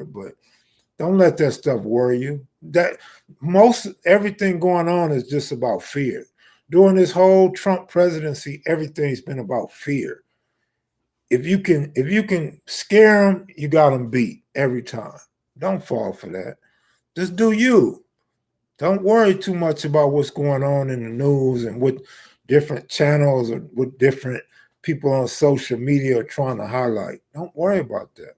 but don't let that stuff worry you. That most everything going on is just about fear. During this whole Trump presidency, everything's been about fear. If you can scare them, you got them beat every time. Don't fall for that. Just do you. Don't worry too much about what's going on in the news and what different channels or what different people on social media are trying to highlight. Don't worry about that.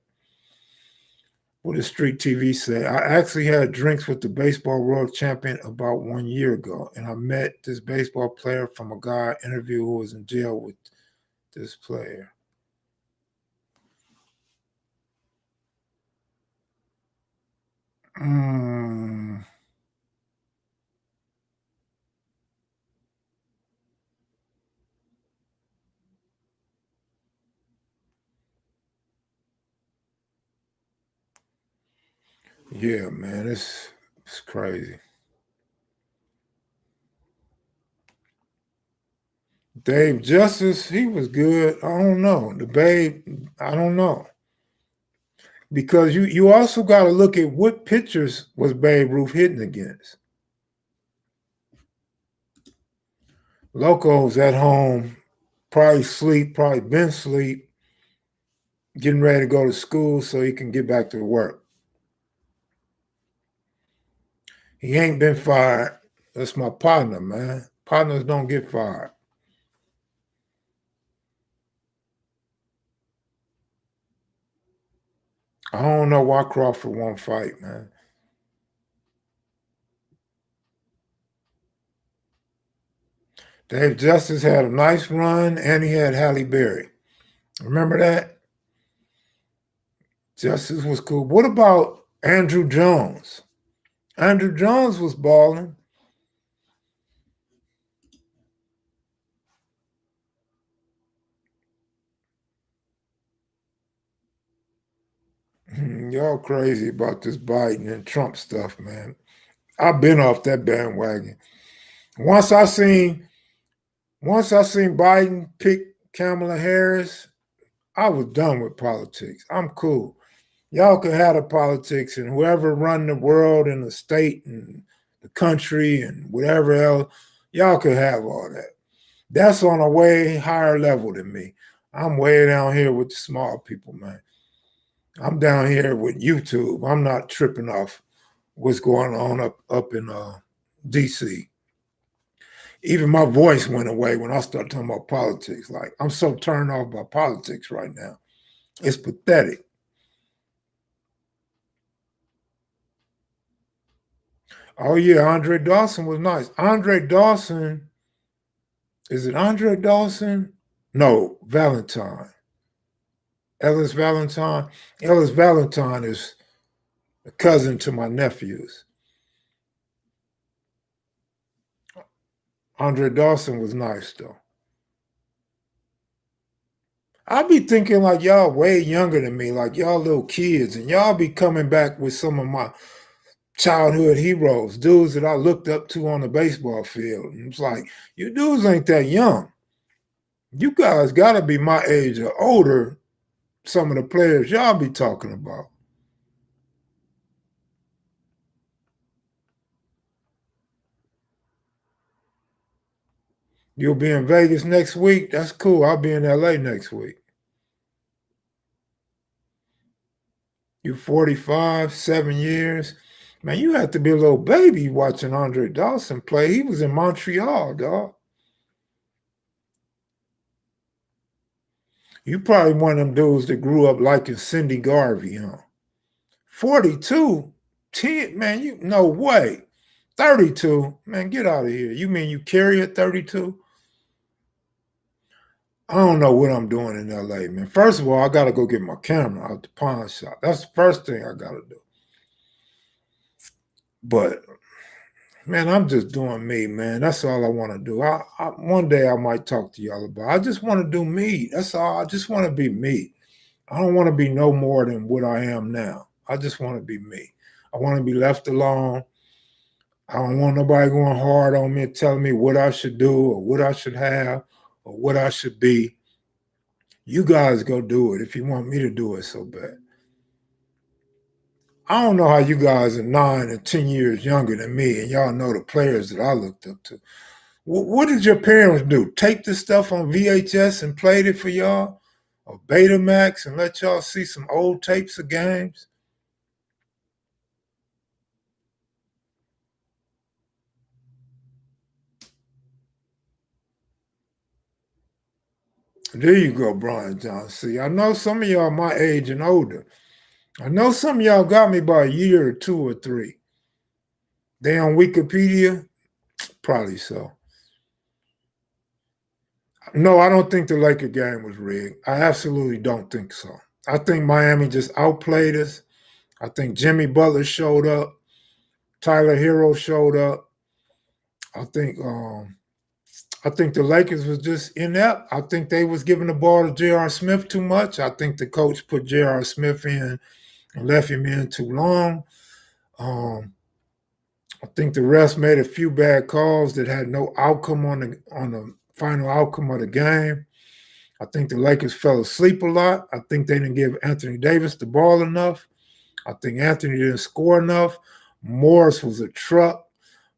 What does Street TV say? I actually had drinks with the baseball world champion about 1 year ago, and I met this baseball player from a guy interview who was in jail with this player. Mm, yeah, man, it's crazy. Dave Justice, he was good. I don't know. The Babe, I don't know. Because you also got to look at what pitchers was Babe Ruth hitting against. Loco's at home, probably sleep, probably been sleep, getting ready to go to school so he can get back to work. He ain't been fired. That's my partner, man. Partners don't get fired. I don't know why Crawford won't fight, man. Dave Justice had a nice run, and he had Halle Berry. Remember that? Justice was cool. What about Andrew Jones? Andrew Jones was balling. Y'all crazy about this Biden and Trump stuff, man. I've been off that bandwagon. Once I seen once I seen Biden pick Kamala Harris, I was done with politics. I'm cool. Y'all can have the politics and whoever run the world and the state and the country and whatever else, y'all can have all that. That's on a way higher level than me. I'm way down here with the small people, man. I'm down here with YouTube. I'm not tripping off what's going on up in DC. Even my voice went away when I started talking about politics. Like I'm so turned off by politics right now. It's pathetic. Oh yeah, Andre Dawson was nice. Andre Dawson, is it Andre Dawson? No, Valentine. Ellis Valentine. Ellis Valentine is a cousin to my nephews. Andre Dawson was nice though. I be thinking like y'all way younger than me, like y'all little kids, and y'all be coming back with some of my childhood heroes, dudes that I looked up to on the baseball field. And it's like, you dudes ain't that young. You guys gotta be my age or older, some of the players y'all be talking about. You'll be in Vegas next week. That's cool. I'll be in LA next week. You 45, 7 years. Man, you had to be a little baby watching Andre Dawson play. He was in Montreal, dog. You probably one of them dudes that grew up liking Cindy Garvey, huh? 42, 10, man, you no way. 32, man, get out of here. You mean you carry at 32? I don't know what I'm doing in LA, man. First of all, I got to go get my camera out the pawn shop. That's the first thing I got to do. But man, I'm just doing me, man. That's all I want to do. One day I might talk to y'all about. I just want to do me. That's all. I just want to be me. I don't want to be no more than what I am now. I just want to be me. I want to be left alone. I don't want nobody going hard on me and telling me what I should do or what I should have or what I should be. You guys go do it if you want me to do it so bad. I don't know how you guys are 9 and 10 years younger than me, and y'all know the players that I looked up to. What did your parents do? Tape this stuff on VHS and played it for y'all? Or Betamax and let y'all see some old tapes of games? There you go, Brian Johnson. See, I know some of y'all my age and older. I know some of y'all got me by a year or 2 or 3. They on Wikipedia? Probably so. No, I don't think the Laker game was rigged. I absolutely don't think so. I think Miami just outplayed us. I think Jimmy Butler showed up. Tyler Hero showed up. I think the Lakers was just inept. I think they was giving the ball to J.R. Smith too much. I think the coach put J.R. Smith in and left him in too long. I think the refs made a few bad calls that had no outcome on the final outcome of the game. I think the Lakers fell asleep a lot. I think they didn't give Anthony Davis the ball enough. I think Anthony didn't score enough. Morris was a truck.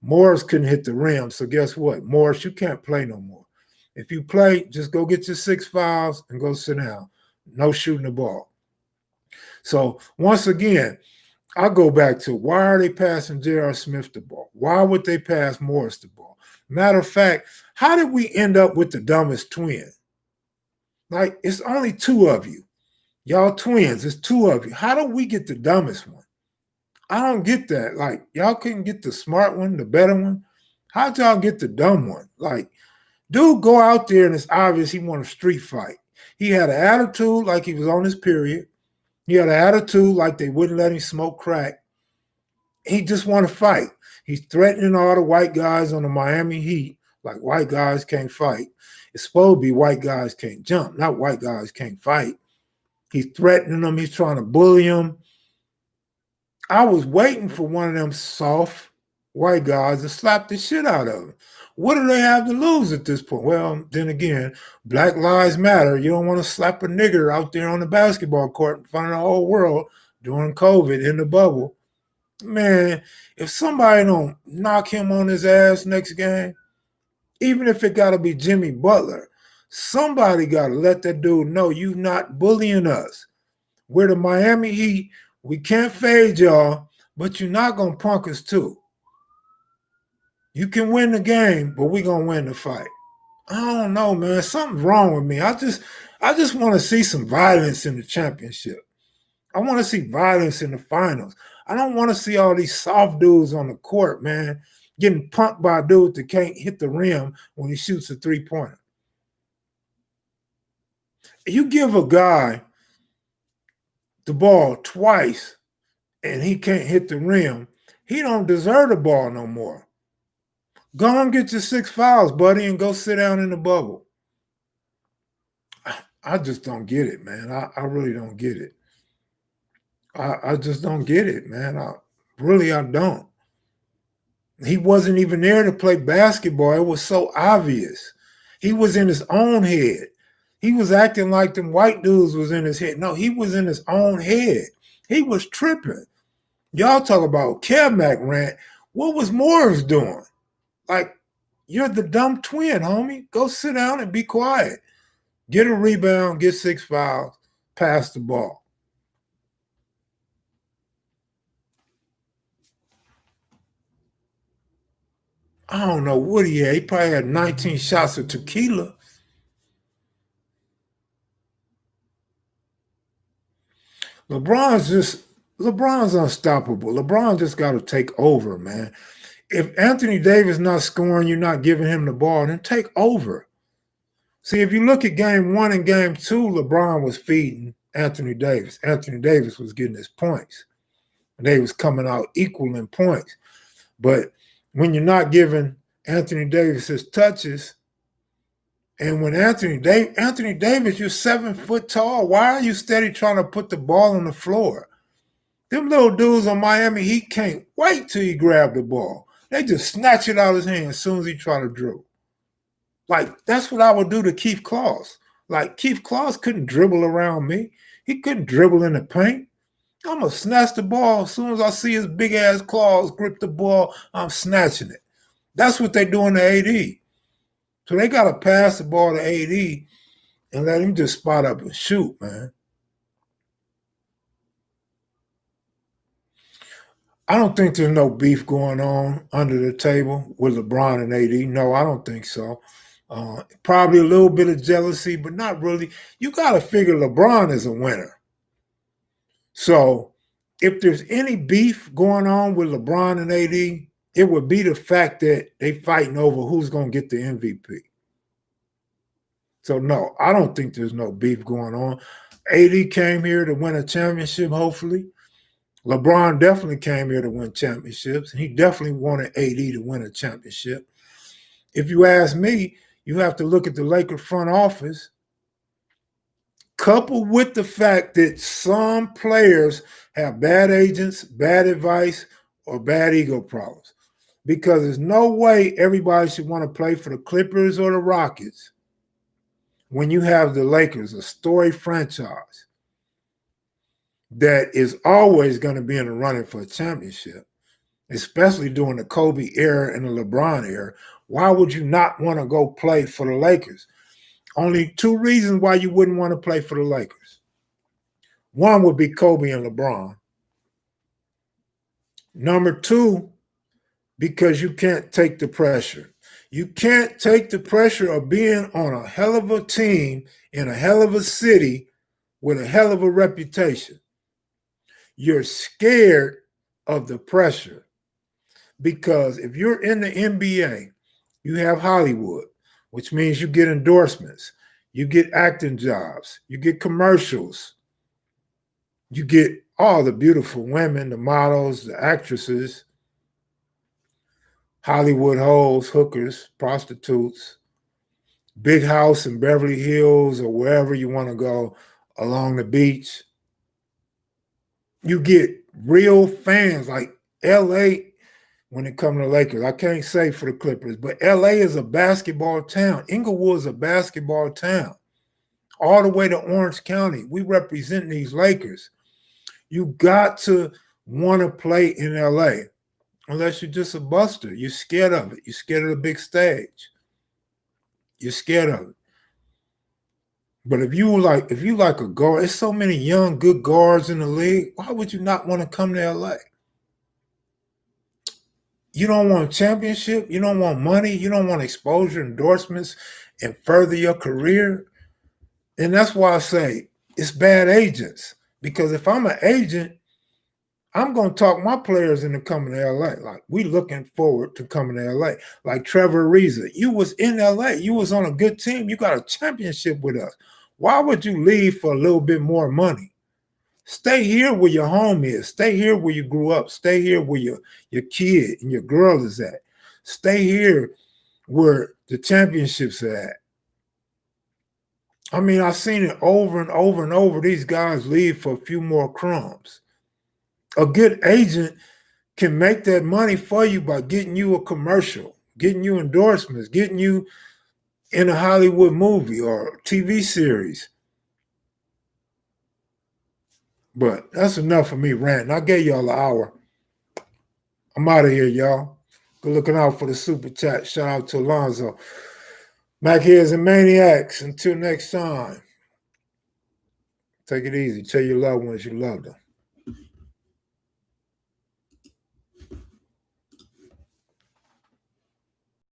Morris couldn't hit the rim. So guess what? Morris, you can't play no more. If you play, just go get your 6 fouls and go sit down. No shooting the ball. So once again, I go back to why are they passing J.R. Smith the ball? Why would they pass Morris the ball? Matter of fact, how did we end up with the dumbest twin? Like, it's only 2 of you. Y'all twins, it's 2 of you. How do we get the dumbest one? I don't get that. Like, y'all couldn't get the smart one, the better one. How'd y'all get the dumb one? Like, dude go out there and it's obvious he want a street fight. He had an attitude like he was on his period. He had an attitude like they wouldn't let him smoke crack. He just want to fight. He's threatening all the white guys on the Miami Heat like white guys can't fight. It's supposed to be white guys can't jump, not white guys can't fight. He's threatening them. He's trying to bully them. I was waiting for one of them soft white guys to slap the shit out of him. What do they have to lose at this point? Well, then again, Black Lives Matter. You don't want to slap a nigger out there on the basketball court in front of the whole world during COVID in the bubble. Man, if somebody don't knock him on his ass next game, even if it got to be Jimmy Butler, somebody got to let that dude know you not bullying us. We're the Miami Heat. We can't fade y'all, but you're not going to punk us too. You can win the game, but we're going to win the fight. I don't know, man. Something's wrong with me. I just want to see some violence in the championship. I want to see violence in the finals. I don't want to see all these soft dudes on the court, man, getting punked by a dude that can't hit the rim when he shoots a three-pointer. You give a guy the ball twice and he can't hit the rim, he don't deserve the ball no more. Go and get your 6 fouls, buddy, and go sit down in the bubble. I just don't get it, man. I really don't get it. I just don't get it, man. I don't. He wasn't even there to play basketball. It was so obvious. He was in his own head. He was acting like them white dudes was in his head. No, he was in his own head. He was tripping. Y'all talk about Kevmac rant. What was Morris doing? Like, you're the dumb twin, homie. Go sit down and be quiet. Get a rebound, get 6 fouls, pass the ball. I don't know what he had. He probably had 19 shots of tequila. LeBron's unstoppable. LeBron just got to take over, man. If Anthony Davis not scoring, you're not giving him the ball, then take over. See, if you look at game 1 and game 2, LeBron was feeding Anthony Davis. Anthony Davis was getting his points. They was coming out equal in points. But when you're not giving Anthony Davis his touches, and when Anthony Davis, you're 7 foot tall. Why are you steady trying to put the ball on the floor? Them little dudes on Miami Heat can't wait till he grab the ball. They just snatch it out of his hand as soon as he try to dribble. Like, that's what I would do to Keith Claus. Like, Keith Claus couldn't dribble around me. He couldn't dribble in the paint. I'm going to snatch the ball. As soon as I see his big-ass claws grip the ball, I'm snatching it. That's what they're doing to AD. So they got to pass the ball to AD and let him just spot up and shoot, man. I don't think there's no beef going on under the table with LeBron and AD. No, I don't think so. Probably a little bit of jealousy, but not really. You got to figure LeBron is a winner. So if there's any beef going on with LeBron and AD, it would be the fact that they fighting over who's going to get the MVP. So no, I don't think there's no beef going on. AD came here to win a championship, hopefully. LeBron definitely came here to win championships, and he definitely wanted AD to win a championship. If you ask me, you have to look at the Lakers front office, coupled with the fact that some players have bad agents, bad advice, or bad ego problems. Because there's no way everybody should want to play for the Clippers or the Rockets when you have the Lakers, a storied franchise that is always going to be in the running for a championship, especially during the Kobe era and the LeBron era. Why would you not want to go play for the Lakers? Only 2 reasons why you wouldn't want to play for the Lakers. One would be Kobe and LeBron. Number 2, because you can't take the pressure. You can't take the pressure of being on a hell of a team in a hell of a city with a hell of a reputation. You're scared of the pressure because if you're in the NBA, you have Hollywood, which means you get endorsements, you get acting jobs, you get commercials, you get all the beautiful women, the models, the actresses, Hollywood hoes, hookers, prostitutes, big house in Beverly Hills or wherever you want to go along the beach. You get real fans like LA when it comes to Lakers. I can't say for the Clippers, but LA is a basketball town. Inglewood is a basketball town. All the way to Orange County, we represent these Lakers. You got to want to play in LA. Unless you're just a buster. You're scared of it. You're scared of the big stage. You're scared of it. But if you like a guard, there's so many young, good guards in the league. Why would you not want to come to LA? You don't want a championship. You don't want money. You don't want exposure, endorsements, and further your career. And that's why I say it's bad agents. Because if I'm an agent, I'm going to talk my players into coming to LA. Like, we looking forward to coming to LA. Like Trevor Ariza, you was in LA. You was on a good team. You got a championship with us. Why would you leave for a little bit more money? Stay here where your home is. Stay here where you grew up. Stay here where your kid and your girl is at. Stay here where the championships are at. I mean, I've seen it over and over and over. These guys leave for a few more crumbs. A good agent can make that money for you by getting you a commercial, getting you endorsements, getting you in a Hollywood movie or TV series. But that's enough for me ranting. I gave y'all an hour. I'm out of here, y'all. Good looking out for the super chat. Shout out to Alonzo. Mac Heads and Maniacs. Until next time. Take it easy. Tell your loved ones you love them.